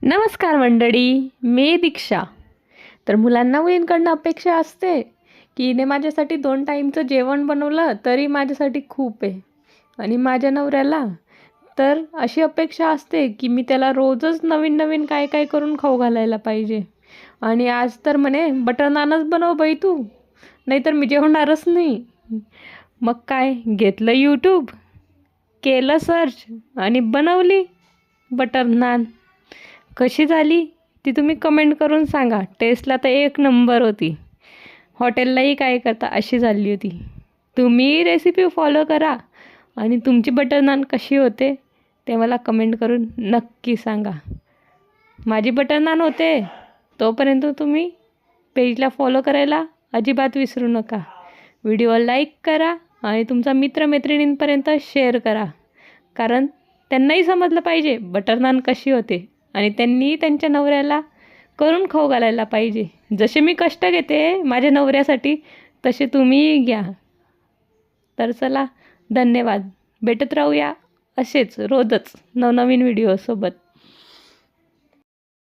नमस्कार मंडळी, मी दीक्षा. तर मुलांना मुलींकडनं अपेक्षा असते की हिने माझ्यासाठी 2 टाईमचं जेवण बनवलं तरी माझ्यासाठी खूप आहे. आणि माझ्या नवऱ्याला तर अशी अपेक्षा असते की मी त्याला रोजच नवीन नवीन काय काय करून खाऊ घालायला पाहिजे. आणि आज तर म्हणे बटर नानच बनव बाई तू, नाहीतर मी जेवणारच नाही. मग काय घेतलं यूट्यूब, केलं सर्च आणि बनवली बटर नान. कशी झाली ती तुम्ही कमेंट करून सांगा. टेस्टला तर एक नंबर होती. हॉटेललाही काय करता अशी झाली होती. तुम्ही रेसिपी फॉलो करा आणि तुमची बटर नान कशी होते ते मला कमेंट करून नक्की सांगा. माझी बटर नान होते तोपर्यंत तुम्ही पेजला फॉलो करायला अजिबात विसरू नका. व्हिडिओ लाईक करा आणि तुमचा मित्रमैत्रिणींपर्यंत शेअर करा, कारण त्यांनाही समजलं पाहिजे बटर नान कशी होते आणि त्यांनी त्यांच्या नवऱ्याला करून खाऊ घालायला पाहिजे. जसे मी कष्ट घेते माझ्या नवऱ्यासाठी तसे तुम्हीही घ्या. तर चला, धन्यवाद. भेटत राहूया असेच रोजच नवनवीन व्हिडिओसोबत.